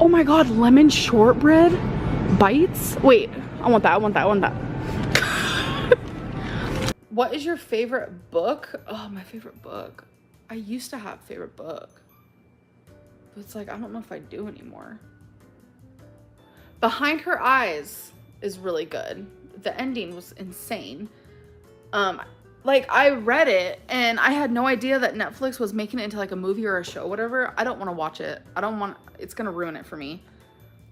Oh my god, lemon shortbread bites. Wait, I want that. What is your favorite book? Oh, my favorite book. I used to have a favorite book, but it's like I don't know if I do anymore. Behind Her Eyes is really good. The ending was insane. Like I read it and I had no idea that Netflix was making it into like a movie or a show, whatever. I don't want to watch it. It's gonna ruin it for me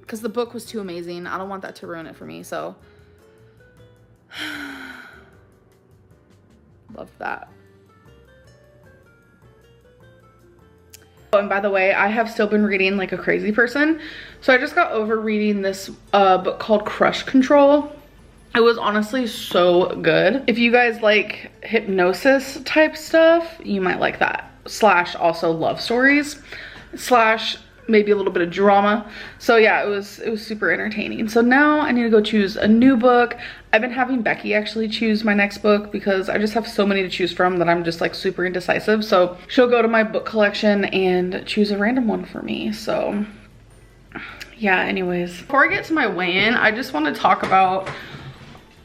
because the book was too amazing. I don't want that to ruin it for me. So love that. Oh, and by the way, I have still been reading like a crazy person. So I just got over reading this book called Crush Control. It was honestly so good. If you guys like hypnosis type stuff, you might like that. Slash also love stories. Slash maybe a little bit of drama. So yeah, it was super entertaining. So now I need to go choose a new book. I've been having Becky actually choose my next book because I just have so many to choose from that I'm just like super indecisive. So she'll go to my book collection and choose a random one for me. So yeah, anyways. Before I get to my weigh-in, I just want to talk about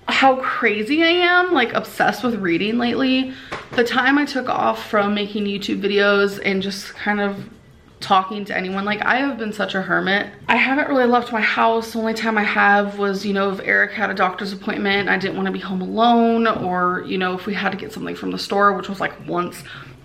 how crazy I am, like obsessed with reading lately. The time I took off from making YouTube videos and just kind of talking to anyone, like I have been such a hermit. I haven't really left my house. The only time I have was, you know, if Eric had a doctor's appointment, I didn't want to be home alone, or, you know, if we had to get something from the store, which was like once.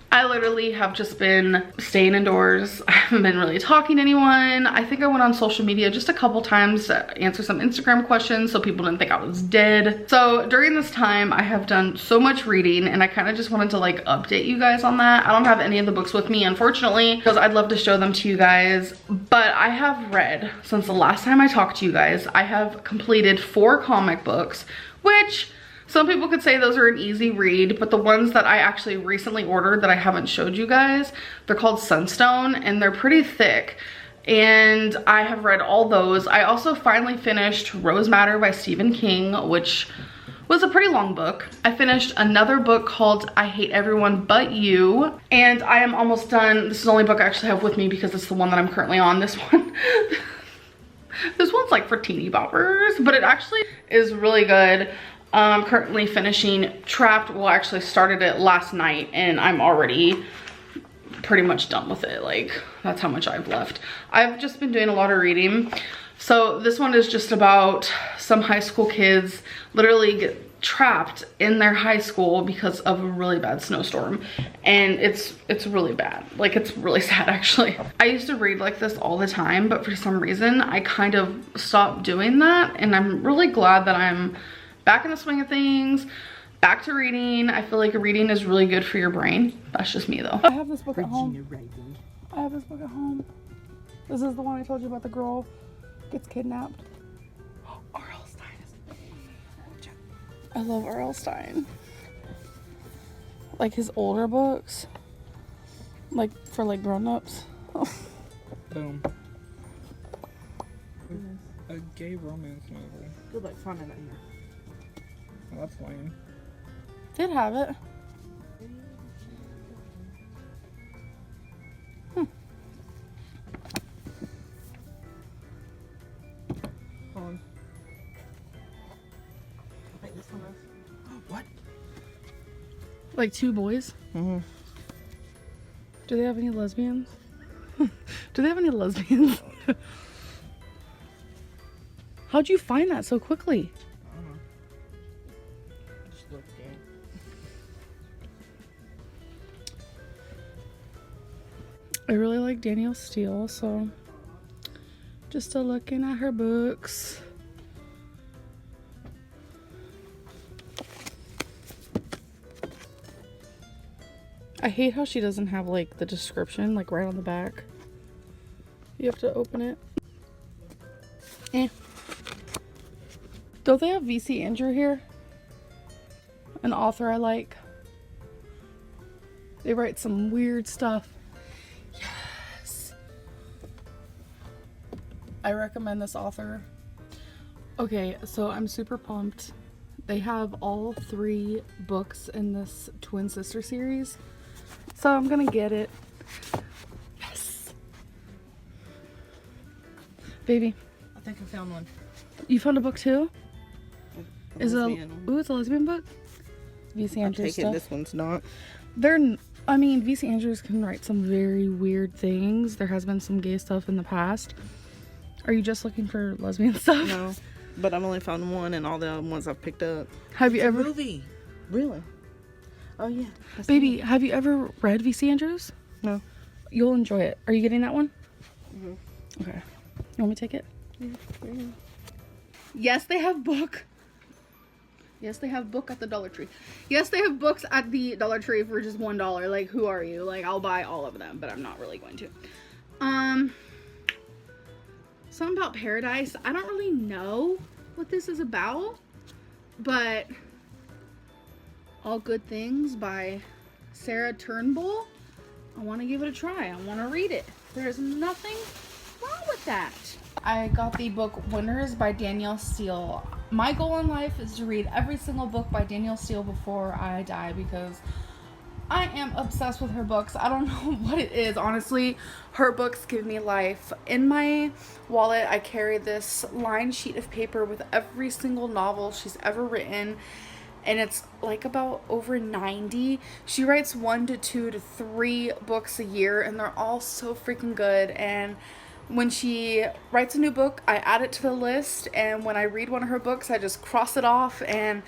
I literally have just been staying indoors. I haven't been really talking to anyone. I think I went on social media just a couple times to answer some Instagram questions so people didn't think I was dead. So during this time, I have done so much reading and I kind of just wanted to like update you guys on that. I don't have any of the books with me, unfortunately, because I'd love to show them to you guys. But I have read, since the last time I talked to you guys, I have completed 4 comic books, which some people could say those are an easy read, but the ones that I actually recently ordered that I haven't showed you guys, they're called Sunstone and they're pretty thick. And I have read all those. I also finally finished Rose Madder by Stephen King, which was a pretty long book. I finished another book called I Hate Everyone But You, and I am almost done. This is the only book I actually have with me because it's the one that I'm currently on. This one, this one's like for teeny boppers, but it actually is really good. I'm currently finishing Trapped. Well, I actually started it last night and I'm already pretty much done with it. Like, that's how much I've left. I've just been doing a lot of reading. So this one is just about some high school kids literally get trapped in their high school because of a really bad snowstorm. And it's really bad. Like, it's really sad actually. I used to read like this all the time, but for some reason I kind of stopped doing that. And I'm really glad that I'm back in the swing of things, back to reading. I feel like reading is really good for your brain. That's just me though. I have this book at home. I have this book at home. This is the one I told you about, the girl gets kidnapped. R.L. Stein is, I love R.L. Stein. Like his older books, like for like grown-ups. Boom. A gay romance novel. Good like fun in it here. Well, that's lame. Did have it. Hold on. Wait, this one is. What? Like 2 boys? Mm-hmm. Do they have any lesbians? Do they have any lesbians? How'd you find that so quickly? I really like Danielle Steel, so just looking at her books. I hate how she doesn't have like the description like right on the back. You have to open it. Don't they have VC Andrew here? An author I like. They write some weird stuff. Yes. I recommend this author. Okay, so I'm super pumped. They have all 3 books in this twin sister series. So I'm gonna get it. Yes. Baby, I think I found one. you found a book too? Is it Lesbian. ooh, it's a lesbian book? VC I Andrews take it stuff. this one's not. I mean, VC Andrews can write some very weird things. There has been some gay stuff in the past. Are you just looking for lesbian stuff? No, but I've only found one, and all the other ones I've picked up. Have you ever, Movie. Really? Oh yeah. baby, have you ever read VC Andrews? No. You'll enjoy it. Are you getting that one? Mhm. Okay. You want me to take it? Yeah. Yes, they have book. Yes, they have book at the Dollar Tree. Yes, they have books at the Dollar Tree for just $1. Like, who are you? Like, I'll buy all of them, but I'm not really going to. Something about paradise. I don't really know what this is about, but All Good Things by Sarah Turnbull. I want to give it a try. I want to read it. There's nothing wrong with that. I got the book Winners by Danielle Steel. My goal in life is to read every single book by Danielle Steel before I die because I am obsessed with her books. I don't know what it is. Honestly, her books give me life. In my wallet, I carry this lined sheet of paper with every single novel she's ever written. And it's like about over 90. She writes 1 to 2 to 3 books a year, and they're all so freaking good. And when she writes a new book, I add it to the list, and when I read one of her books, I just cross it off, and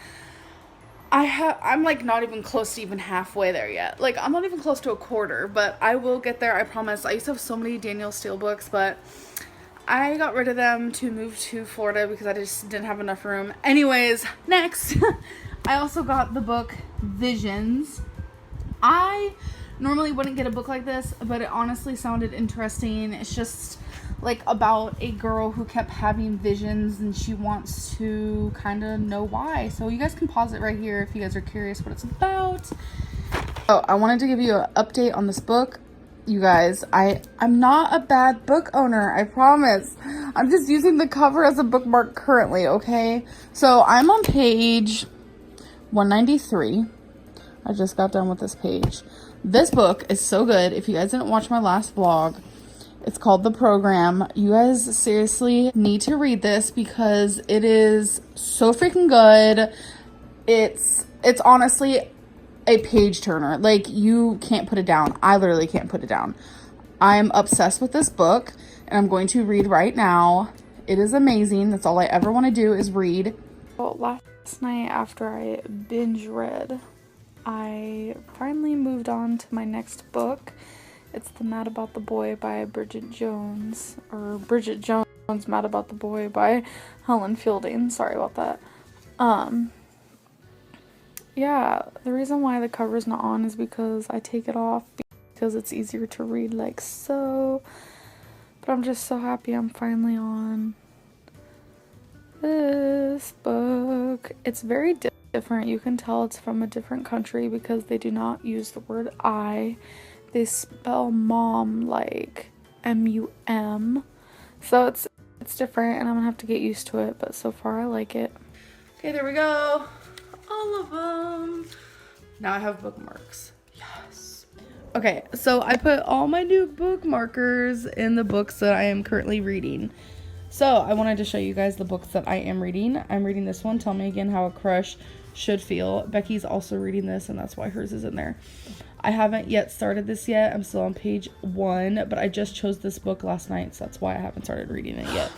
I'm like not even close to even halfway there yet. Like, I'm not even close to a quarter, but I will get there, I promise. I used to have so many Danielle Steel books, but I got rid of them to move to Florida because I just didn't have enough room. Anyways, next, I also got the book Visions. I normally wouldn't get a book like this, but it honestly sounded interesting. It's just like about a girl who kept having visions and she wants to kind of know why. So you guys can pause it right here if you guys are curious what it's about. Oh, I wanted to give you an update on this book. You guys, I'm not a bad book owner, I promise. I'm just using the cover as a bookmark currently, okay? So I'm on page 193. I just got done with this page. This book is so good. If you guys didn't watch my last vlog, it's called The Program. You guys seriously need to read this because it is so freaking good. It's honestly a page turner. Like, you can't put it down. I literally can't put it down. I'm obsessed with this book and I'm going to read right now. It is amazing. That's all I ever want to do is read. Well, last night after I binge read, I finally moved on to my next book. It's The Mad About the Boy by Bridget Jones, or Bridget Jones Mad About the Boy by Helen Fielding. Sorry about that. Yeah, the reason why the cover's not on is because I take it off because it's easier to read like so. But I'm just so happy I'm finally on this book. It's very different. You can tell it's from a different country because they do not use the word I. They spell mom like M-U-M. So it's different and I'm gonna have to get used to it, but so far I like it. Okay, there we go. All of them. Now I have bookmarks. Yes. Okay, so I put all my new bookmarkers in the books that I am currently reading. So I wanted to show you guys the books that I am reading. I'm reading this one, Tell Me Again How a Crush Should Feel. Becky's also reading this, and that's why hers is in there. I haven't yet started this yet. I'm still on page 1, but I just chose this book last night, so that's why I haven't started reading it yet.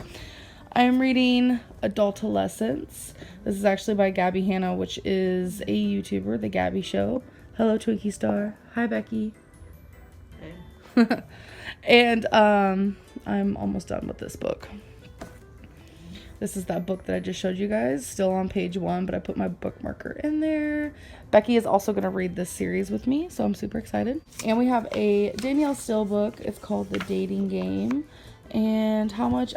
I am reading Adultolescence. This is actually by Gabby Hanna, which is a YouTuber, The Gabby Show. Hello, Twinkie Star. Hi, Becky. Hey. And I'm almost done with this book. This is that book that I just showed you guys. Still on page 1, but I put my bookmarker in there. Becky is also going to read this series with me, so I'm super excited. And we have a Danielle Steel book. It's called The Dating Game. And how much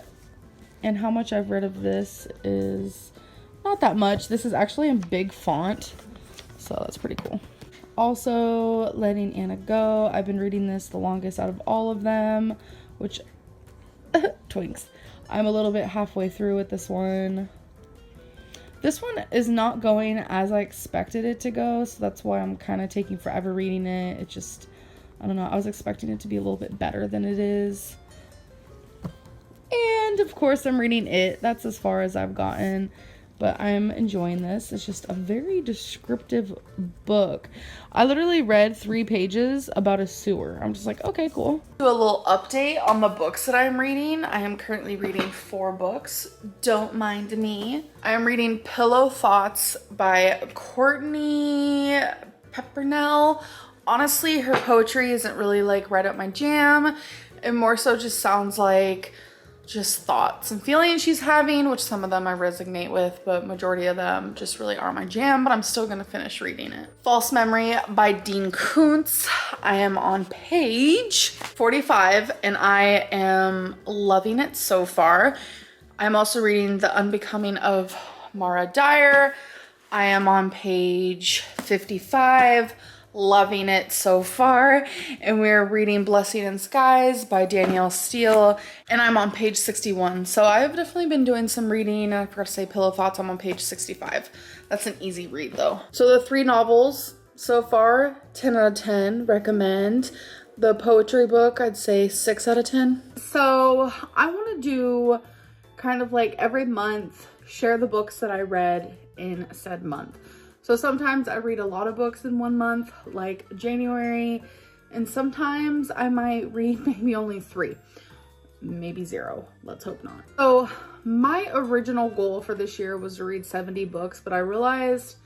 I've read of this is not that much. This is actually in big font, so that's pretty cool. Also, Letting Anna Go. I've been reading this the longest out of all of them, which twinks. I'm a little bit halfway through with this one. This one is not going as I expected it to go, so that's why I'm kind of taking forever reading it. It just, I don't know, I was expecting it to be a little bit better than it is. And And of course I'm reading It. That's as far as I've gotten, but I'm enjoying this. It's just a very descriptive book. I literally read 3 pages about a sewer. I'm just like, okay, cool. Do a little update on the books that I'm reading. I am currently reading 4 books. Don't mind me. I am reading Pillow Thoughts by Courtney Peppernell. Honestly, her poetry isn't really like right up my jam. It more so just sounds like just thoughts and feelings she's having, which some of them I resonate with, but majority of them just really are my jam, but I'm still gonna finish reading it. False Memory by Dean Koontz. I am on page 45 and I am loving it so far. I'm also reading The Unbecoming of Mara Dyer. I am on page 55. Loving it so far. And we're reading Blessing in Skies by Danielle Steel, and I'm on page 61. So I've definitely been doing some reading. I forgot to say Pillow Thoughts, I'm on page 65. That's an easy read though. So the 3 novels so far, 10 out of 10, recommend. The poetry book, I'd say 6 out of 10. So I want to do kind of like every month, share the books that I read in said month. So sometimes I read a lot of books in one month, like January, and sometimes I might read maybe only 3, maybe 0. Let's hope not. So my original goal for this year was to read 70 books, but I realized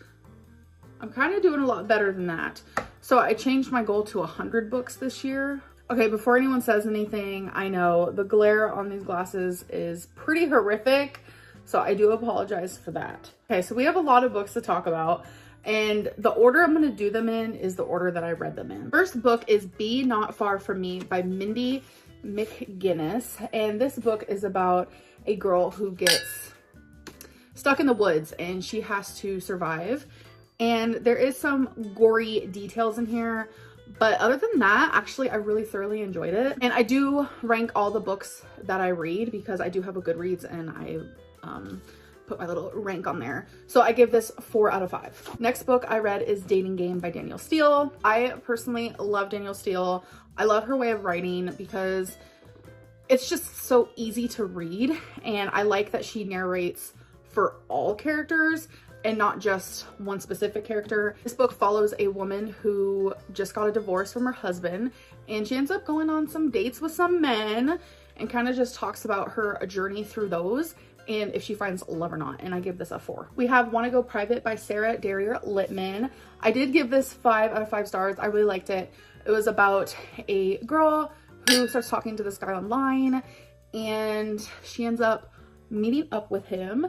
I'm kind of doing a lot better than that. So I changed my goal to 100 books this year. Okay, before anyone says anything, I know the glare on these glasses is pretty horrific, so I do apologize for that. Okay, so we have a lot of books to talk about, and the order I'm gonna do them in is the order that I read them in. First book is Be Not Far From Me by Mindy McGinnis, and this book is about a girl who gets stuck in the woods and she has to survive. And there is some gory details in here, but other than that, actually, I really thoroughly enjoyed it. And I do rank all the books that I read because I do have a Goodreads and I put my little rank on there. So I give this 4 out of 5. Next book I read is Dating Game by Danielle Steel. I personally love Danielle Steel. I love her way of writing because it's just so easy to read. And I like that she narrates for all characters and not just one specific character. This book follows a woman who just got a divorce from her husband, and she ends up going on some dates with some men and kind of just talks about her journey through those and if she finds love or not, and I give this a 4. We have Wanna Go Private by Sarah Darrier Littman. I did give this 5 out of 5 stars. I really liked it. It was about a girl who starts talking to this guy online, and she ends up meeting up with him.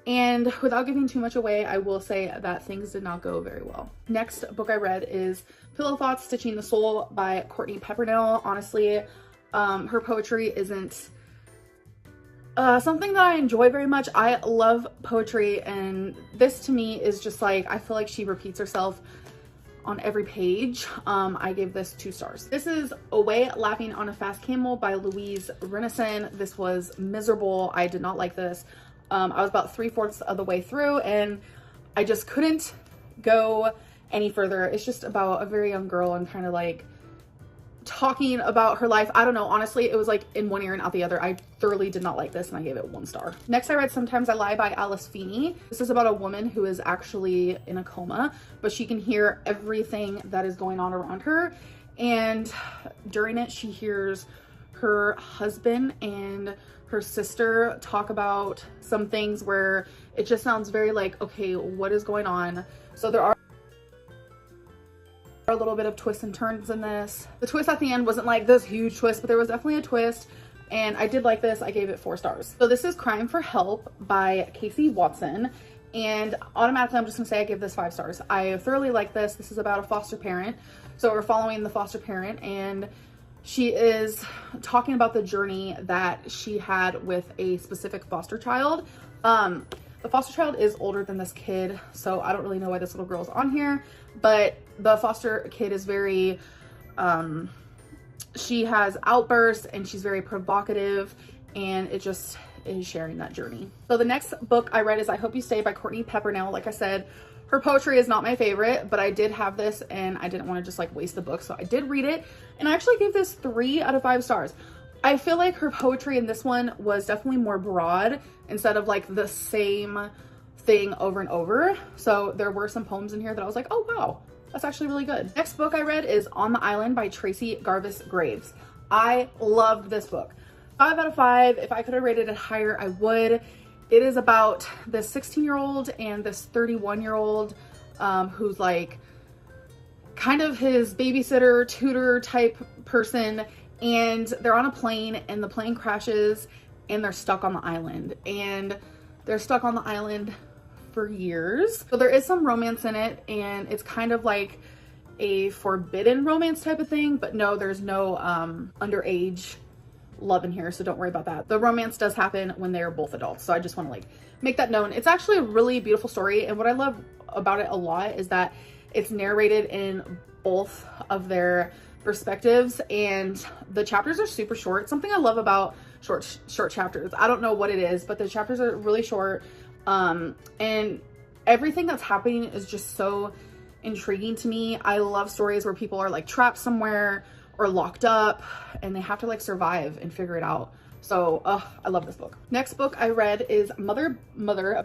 And without giving too much away, I will say that things did not go very well. Next book I read is Pillow Thoughts, Stitching the Soul by Courtney Peppernell. Honestly, her poetry isn't something that I enjoy very much. I love poetry, and this to me is just like, I feel like she repeats herself on every page. I gave this 2 stars. This is Away Laughing on a Fast Camel by Louise Renison. This was miserable. I did not like this. I was about 3/4 of the way through and I just couldn't go any further. It's just about a very young girl and kind of like talking about her life. I don't know. Honestly, it was like in one ear and out the other. I thoroughly did not like this and I gave it 1 star. Next, I read Sometimes I Lie by Alice Feeney. This is about a woman who is actually in a coma, but she can hear everything that is going on around her. And during it, she hears her husband and her sister talk about some things where it just sounds very like, okay, what is going on? So there are a little bit of twists and turns in this. The twist at the end wasn't like this huge twist, but there was definitely a twist, and I did like this. I gave it 4 stars. So this is Crime for Help by Casey Watson, and automatically I'm just gonna say I give this 5 stars. I thoroughly like this. This is about a foster parent. So we're following the foster parent, and she is talking about the journey that she had with a specific foster child. The foster child is older than this kid, so I don't really know why this little girl's on here, but the foster kid is very, she has outbursts and she's very provocative, and it just is sharing that journey. So the next book I read is I Hope You Stay by Courtney Peppernell. Like I said, her poetry is not my favorite, but I did have this and I didn't want to just like waste the book, so I did read it, and I actually gave this 3 out of 5 stars. I feel like her poetry in this one was definitely more broad instead of like the same thing over and over. So there were some poems in here that I was like, oh wow, that's actually really good. Next book I read is On the Island by Tracy Garvis Graves. I loved this book. 5 out of 5. If I could have rated it higher, I would. It is about this 16-year-old and this 31-year-old who's like kind of his babysitter, tutor type person, and they're on a plane and the plane crashes and they're stuck on the island, and they're stuck on the island for years. So there is some romance in it, and it's kind of like a forbidden romance type of thing, but no, there's no underage love in here, so don't worry about that. The romance does happen when they're both adults, so I just want to like make that known. It's actually a really beautiful story, and what I love about it a lot is that it's narrated in both of their perspectives, and the chapters are super short. Something I love about short chapters, I don't know what it is, but the chapters are really short, and everything that's happening is just so intriguing to me. I love stories where people are like trapped somewhere or locked up and they have to like survive and figure it out. So I love this book. Next book I read is Mother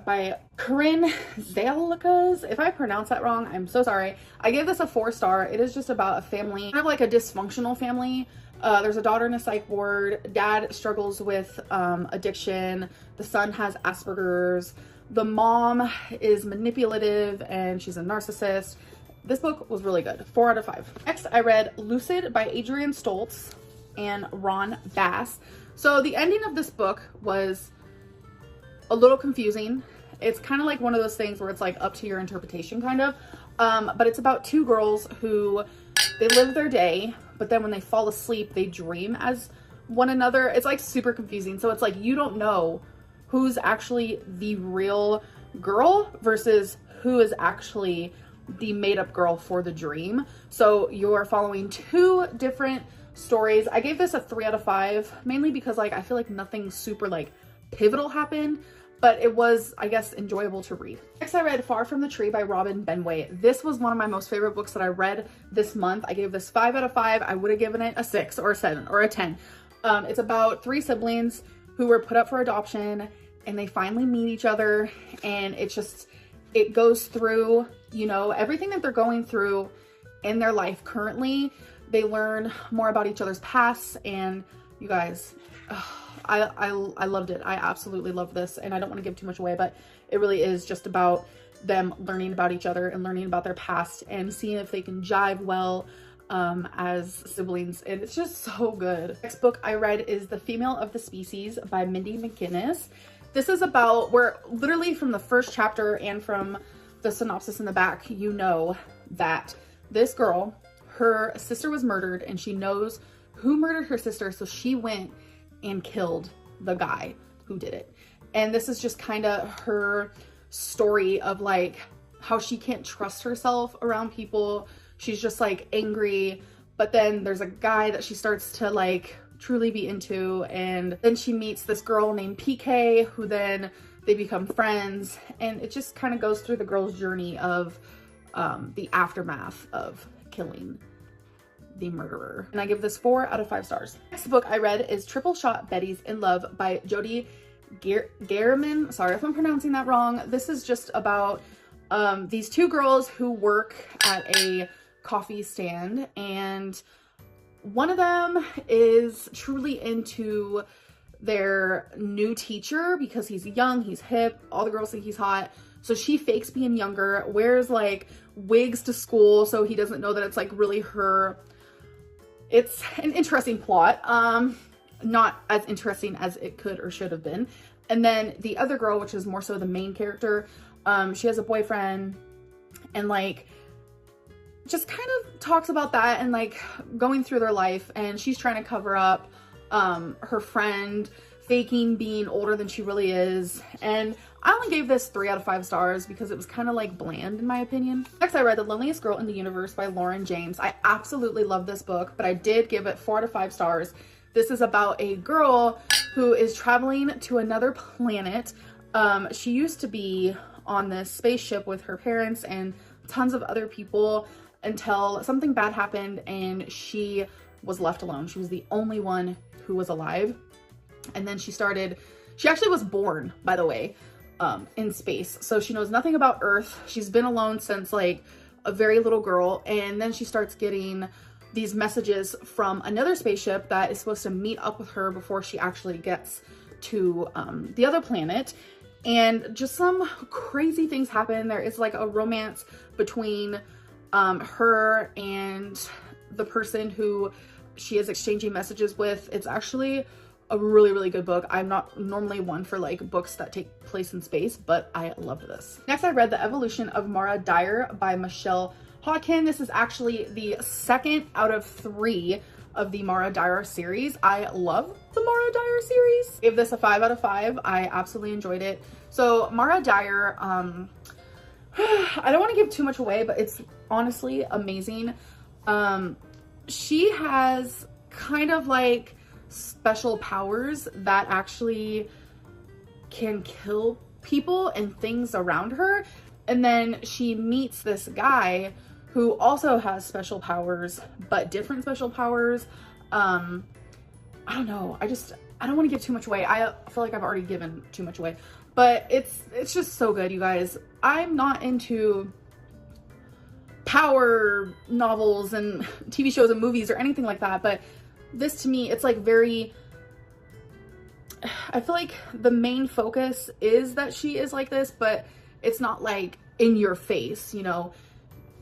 by Corinne Zalikas. If I pronounce that wrong, I'm so sorry. I gave this a 4-star. It is just about a family, kind of like a dysfunctional family. There's a daughter in a psych ward. Dad struggles with addiction. The son has Asperger's. The mom is manipulative and she's a narcissist. This book was really good. 4 out of 5. Next, I read Lucid by Adrienne Stoltz and Ron Bass. So the ending of this book was a little confusing. It's kind of like one of those things where it's like up to your interpretation kind of. But it's about 2 girls who, they live their day, but then when they fall asleep, they dream as one another. It's like super confusing. So it's like you don't know who's actually the real girl versus who is actually the made-up girl for the dream. So you're following 2 different stories. I gave this a 3 out of 5, mainly because like I feel like nothing super like pivotal happened, but it was, I guess, enjoyable to read. Next, I read Far From the Tree by Robin Benway. This was one of my most favorite books that I read this month. I gave this 5 out of 5. I would have given it a 6 or a 7 or a 10. It's about 3 siblings who were put up for adoption, and they finally meet each other, and it's just, it goes through, you know, everything that they're going through in their life currently. They learn more about each other's past, and you guys, I loved it. I absolutely love this, and I don't want to give too much away, but it really is just about them learning about each other and learning about their past and seeing if they can jive well as siblings, and it's just so good. Next book I read is The Female of the Species by Mindy McGinnis. This is about, where literally from the first chapter and from the synopsis in the back, you know that this girl, her sister was murdered, and she knows who murdered her sister, so she went and killed the guy who did it. And this is just kind of her story of like how she can't trust herself around people. She's just like angry, but then there's a guy that she starts to like truly be into, and then she meets this girl named PK, who then they become friends, and it just kind of goes through the girl's journey of the aftermath of killing the murderer. And I give this 4 out of 5 stars. Next book I read is Triple Shot Betty's in Love by Jody Gehrman. Sorry if I'm pronouncing that wrong. This is just about these 2 girls who work at a coffee stand, and one of them is truly into their new teacher because he's young, he's hip, all the girls think he's hot. So she fakes being younger, wears like wigs to school so he doesn't know that it's like really her. It's an interesting plot, not as interesting as it could or should have been. And then the other girl, which is more so the main character, she has a boyfriend, and like just kind of talks about that and like going through their life, and she's trying to cover up her friend faking being older than she really is. And I only gave this 3 out of 5 stars because it was kind of like bland in my opinion. Next I read The Loneliest Girl in the Universe by Lauren James. I absolutely love this book, but I did give it 4 out of 5 stars. This is about a girl who is traveling to another planet. She used to be on this spaceship with her parents and tons of other people until something bad happened and she was left alone. She was the only one who was alive. And then she actually was born, by the way, in space. So she knows nothing about Earth. She's been alone since like a very little girl. And then she starts getting these messages from another spaceship that is supposed to meet up with her before she actually gets to the other planet. And just some crazy things happen. There is like a romance between her and the person who she is exchanging messages with. It's actually a really, really good book. I'm not normally one for like books that take place in space, but I loved this. Next, I read The Evolution of Mara Dyer by Michelle Hawken. This is actually the second out of 3 of the Mara Dyer series. I love the Mara Dyer series. Gave this a 5 out of 5. I absolutely enjoyed it. So Mara Dyer, I don't want to give too much away, but it's honestly amazing. She has kind of like special powers that actually can kill people and things around her. And then she meets this guy who also has special powers, but different special powers. I don't know. I don't want to give too much away. I feel like I've already given too much away, but it's just so good, you guys. I'm not into power novels and TV shows and movies or anything like that, but this to me, it's like very, I feel like the main focus is that she is like this, but it's not like in your face, you know.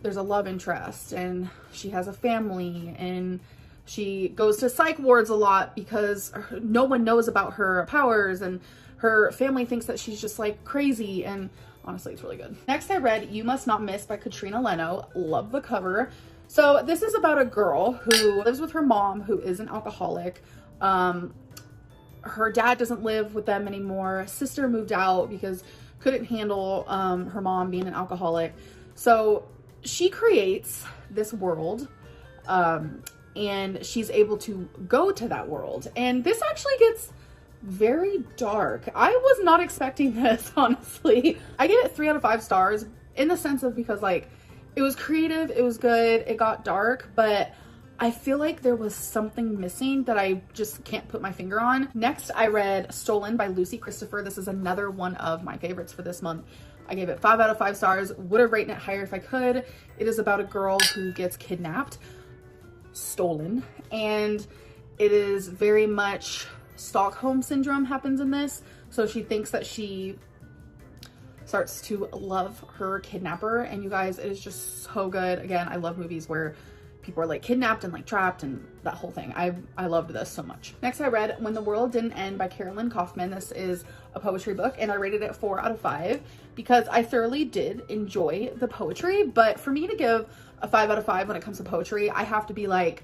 There's a love interest and she has a family and she goes to psych wards a lot because no one knows about her powers and her family thinks that she's just like crazy, and honestly it's really good. Next, I read You Must Not Miss by Katrina Leno. Love the cover. So this is about a girl who lives with her mom, who is an alcoholic. Her dad doesn't live with them anymore. Sister moved out because couldn't handle her mom being an alcoholic. So she creates this world, and she's able to go to that world. And this actually gets very dark. I was not expecting this, honestly. I gave it 3 out of 5 stars in the sense of, because like, it was creative, it was good, it got dark, but I feel like there was something missing that I just can't put my finger on. Next, I read Stolen by Lucy Christopher. This is another one of my favorites for this month. I gave it 5 out of 5 stars. Would have rated it higher if I could. It is about a girl who gets kidnapped, stolen, and it is very much Stockholm syndrome happens in this. So she thinks that she starts to love her kidnapper, and you guys, it is just so good. Again, I love movies where people are like kidnapped and like trapped and that whole thing. I loved this so much. Next, I read When the World Didn't End by Carolyn Kaufman. This is a poetry book, and I rated it 4 out of 5 because I thoroughly did enjoy the poetry. But for me to give a 5 out of 5 when it comes to poetry, I have to be like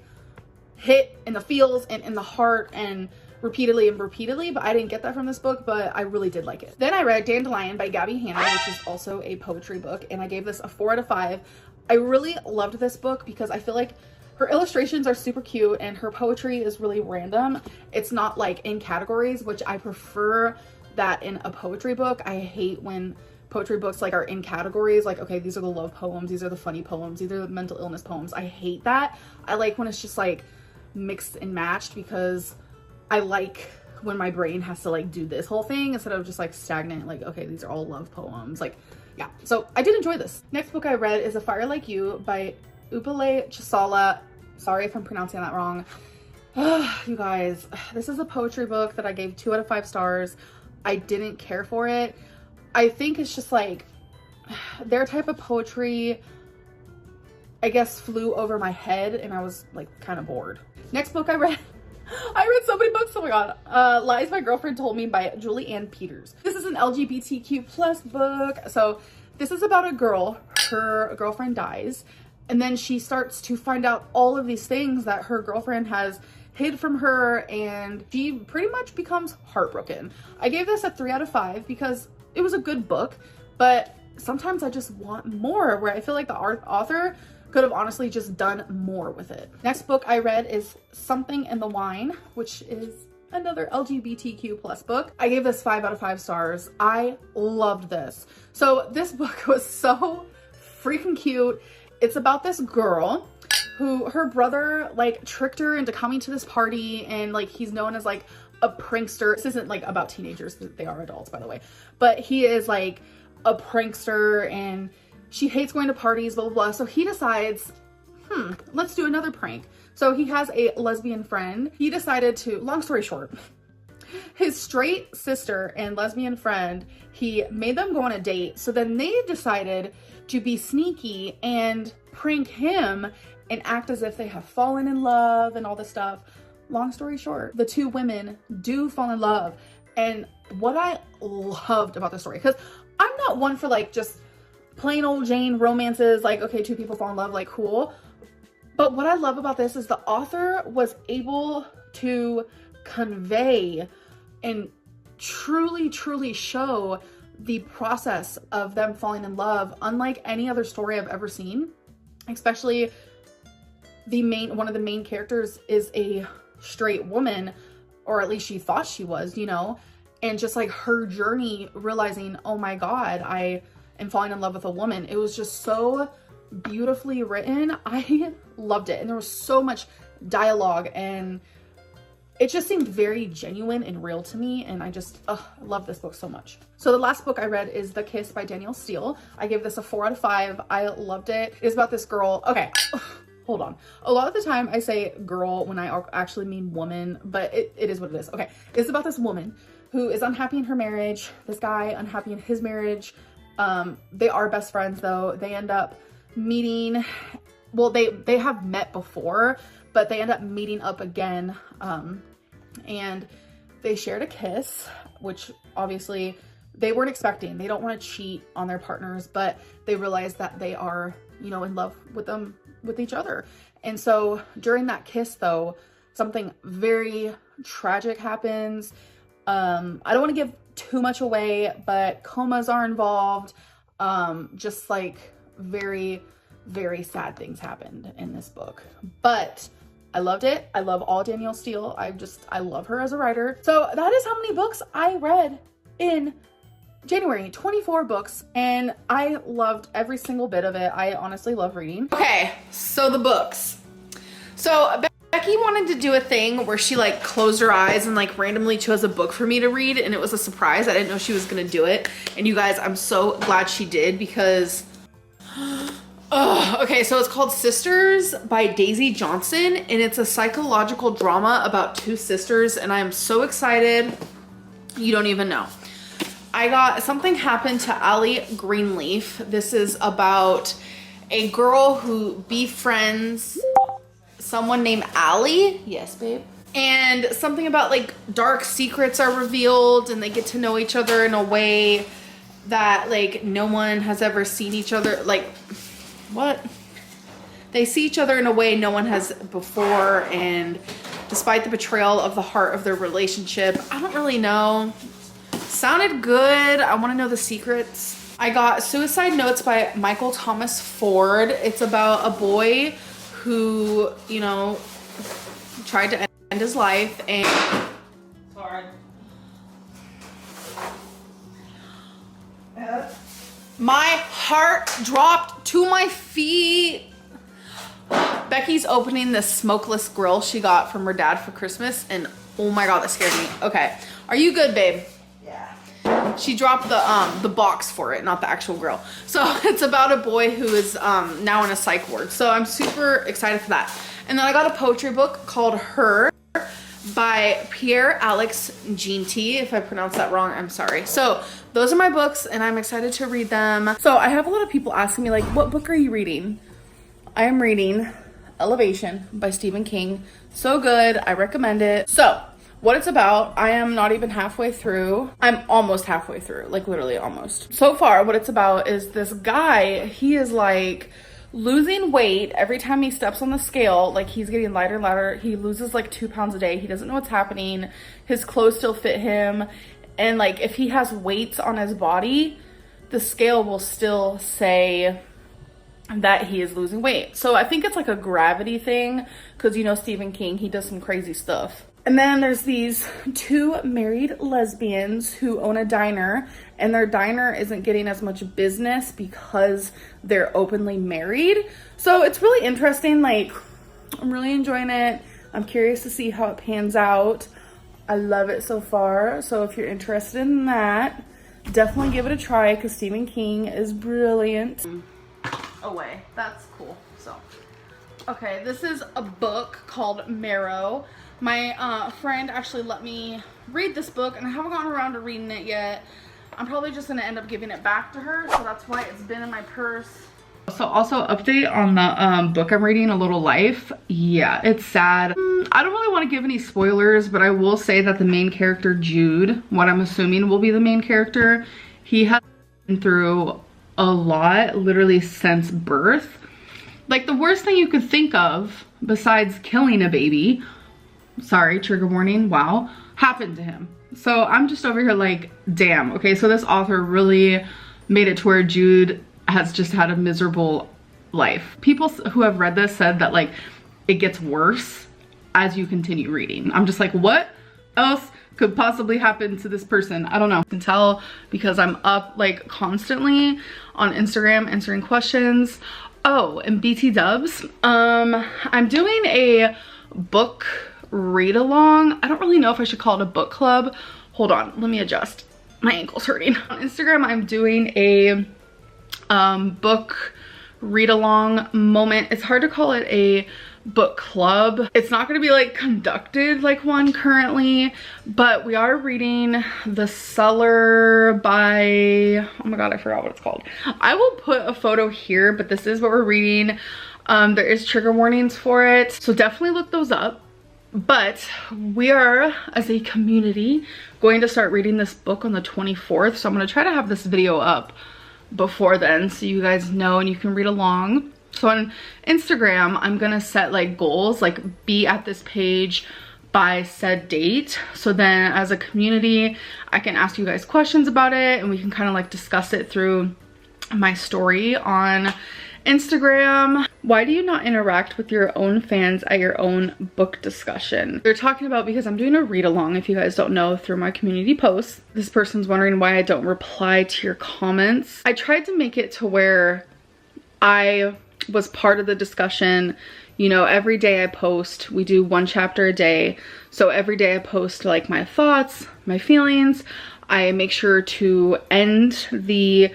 hit in the feels and in the heart and repeatedly and repeatedly, but I didn't get that from this book, but I really did like it. Then I read Dandelion by Gabby Hanna, which is also a poetry book, and I gave this a 4 out of 5. I really loved this book because I feel like her illustrations are super cute and her poetry is really random. It's not like in categories, which I prefer that in a poetry book. I hate when poetry books like are in categories, like, okay, these are the love poems, these are the funny poems, these are the mental illness poems. I hate that. I like when it's just like mixed and matched, because I like when my brain has to like do this whole thing instead of just like stagnant, like, okay, these are all love poems. Like, yeah, so I did enjoy this. Next book I read is A Fire Like You by Upale Chisala. Sorry if I'm pronouncing that wrong. You guys, this is a poetry book that I gave 2 out of 5 stars. I didn't care for it. I think it's just like their type of poetry, I guess, flew over my head and I was like kind of bored. Next book I read so many books, oh my god. Lies My Girlfriend Told Me by Julie Ann Peters. This is an LGBTQ plus book. So this is about a girl, her girlfriend dies, and then she starts to find out all of these things that her girlfriend has hid from her, and she pretty much becomes heartbroken. I gave this a 3 out of 5 because it was a good book, but sometimes I just want more, where I feel like the author could have honestly just done more with it. Next book I read is Something in the Wine, which is another LGBTQ plus book. I gave this 5 out of 5 stars. I loved this. So this book was so freaking cute. It's about this girl who her brother like tricked her into coming to this party, and like he's known as like a prankster. This isn't like about teenagers, they are adults by the way, but he is like a prankster and she hates going to parties, blah blah blah. So he decides, let's do another prank. So he has a lesbian friend. He decided to, long story short, his straight sister and lesbian friend, he made them go on a date. So then they decided to be sneaky and prank him and act as if they have fallen in love and all this stuff. Long story short, the two women do fall in love. And what I loved about the story, because I'm not one for like just plain old Jane romances, like, okay, two people fall in love, like cool. But what I love about this is the author was able to convey and truly, truly show the process of them falling in love, unlike any other story I've ever seen. Especially one of the main characters is a straight woman, or at least she thought she was, you know, and just like her journey realizing, oh my God, I am falling in love with a woman. It was just so beautifully written. I loved it. And there was so much dialogue and it just seemed very genuine and real to me. And I just love this book so much. So the last book I read is The Kiss by Danielle Steel. I gave this a 4 out of 5. I loved it. It's about this girl. Okay. Hold on. A lot of the time I say girl when I actually mean woman, but it is what it is. Okay. It's about this woman who is unhappy in her marriage. This guy unhappy in his marriage. They are best friends though. They end up meeting, well, they have met before, but they end up meeting up again. And they shared a kiss, which obviously they weren't expecting. They don't want to cheat on their partners, but they realize that they are, you know, in love with each other. And so during that kiss though, something very tragic happens. I don't want to give too much away, but comas are involved. Just like very, very sad things happened in this book, but I loved it. I love all Danielle Steel. I love her as a writer. So that is how many books I read in January. 24 books, and I loved every single bit of it. I honestly love reading. Okay, so the books. So Becky wanted to do a thing where she like closed her eyes and like randomly chose a book for me to read, and it was a surprise. I didn't know she was gonna do it. And you guys, I'm so glad she did because okay, so it's called Sisters by Daisy Johnson, and it's a psychological drama about two sisters, and I am so excited. You don't even know. I got Something Happened to Allie Greenleaf. This is about a girl who befriends someone named Allie. Yes, babe. And something about like dark secrets are revealed, and they get to know each other in a way that like no one has ever seen each other. Like, what? They see each other in a way no one has before, and despite the betrayal of the heart of their relationship, I don't really know. Sounded good. I want to know the secrets. I got Suicide Notes by Michael Thomas Ford. It's about a boy who, you know, tried to end his life, and sorry. My heart dropped to my feet. Becky's opening this smokeless grill she got from her dad for Christmas, and oh my God, that scared me. Okay, are you good, babe? Yeah. She dropped the box for it, not the actual grill. So it's about a boy who is now in a psych ward. So I'm super excited for that. And then I got a poetry book called Her by Pierre Alex Ginty. If I pronounced that wrong, I'm sorry. So those are my books, and I'm excited to read them. So I have a lot of people asking me like, what book are you reading? I am reading Elevation by Stephen King. So good. I recommend it. So what it's about, I am not even halfway through. I'm almost halfway through, like literally almost. So far, what it's about is this guy, he is like losing weight every time he steps on the scale. Like he's getting lighter and lighter. He loses like 2 pounds a day. He doesn't know what's happening. His clothes still fit him. And like if he has weights on his body, the scale will still say that he is losing weight. So I think it's like a gravity thing, because you know Stephen King, he does some crazy stuff. And then there's these two married lesbians who own a diner, and their diner isn't getting as much business because they're openly married. So it's really interesting. Like, I'm really enjoying it. I'm curious to see how it pans out. I love it so far. So if you're interested in that, definitely give it a try because Stephen King is brilliant. Away. That's cool. So, okay, this is a book called Marrow. My friend actually let me read this book, and I haven't gotten around to reading it yet. I'm probably just going to end up giving it back to her, so that's why it's been in my purse. So also update on the book I'm reading, A Little Life. Yeah, it's sad. I don't really want to give any spoilers, but I will say that the main character, Jude, what I'm assuming will be the main character, he has been through a lot, literally since birth. Like, the worst thing you could think of, besides killing a baby, sorry, trigger warning, wow, happened to him. So I'm just over here like, damn. Okay, so this author really made it to where Jude has just had a miserable life. People who have read this said that like it gets worse as you continue reading. I'm just like, what else could possibly happen to this person? I don't know. I can tell because I'm up like constantly on Instagram answering questions. Oh, and BT dubs, I'm doing a book read along. I don't really know if I should call it a book club. Hold on, let me adjust. My ankle's hurting. On Instagram, I'm doing a book read along moment. It's hard to call it a book club. It's not going to be like conducted like one currently, but we are reading The Cellar by, oh my god, I forgot what it's called. I will put a photo here, but this is what we're reading. There is trigger warnings for it, so definitely look those up. But we are, as a community, going to start reading this book on the 24th. So I'm going to try to have this video up before then so you guys know and you can read along. So on Instagram, I'm going to set like goals, like be at this page by said date. So then as a community, I can ask you guys questions about it and we can kind of like discuss it through my story on Instagram. Why do you not interact with your own fans at your own book discussion? They're talking about, because I'm doing a read along, if you guys don't know, through my community posts. This person's wondering why I don't reply to your comments. I tried to make it to where I was part of the discussion. You know, every day I post, we do one chapter a day. So every day I post like my thoughts, my feelings. I make sure to end the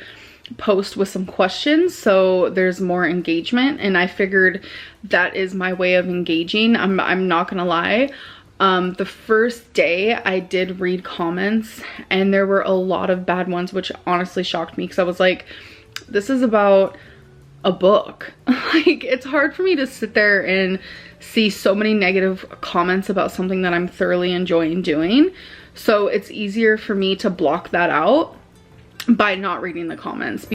post with some questions so there's more engagement, and I figured that is my way of engaging. I'm not gonna lie, the first day I did read comments and there were a lot of bad ones, which honestly shocked me because I was like, this is about a book. Like, it's hard for me to sit there and see so many negative comments about something that I'm thoroughly enjoying doing, so it's easier for me to block that out by not reading the comments.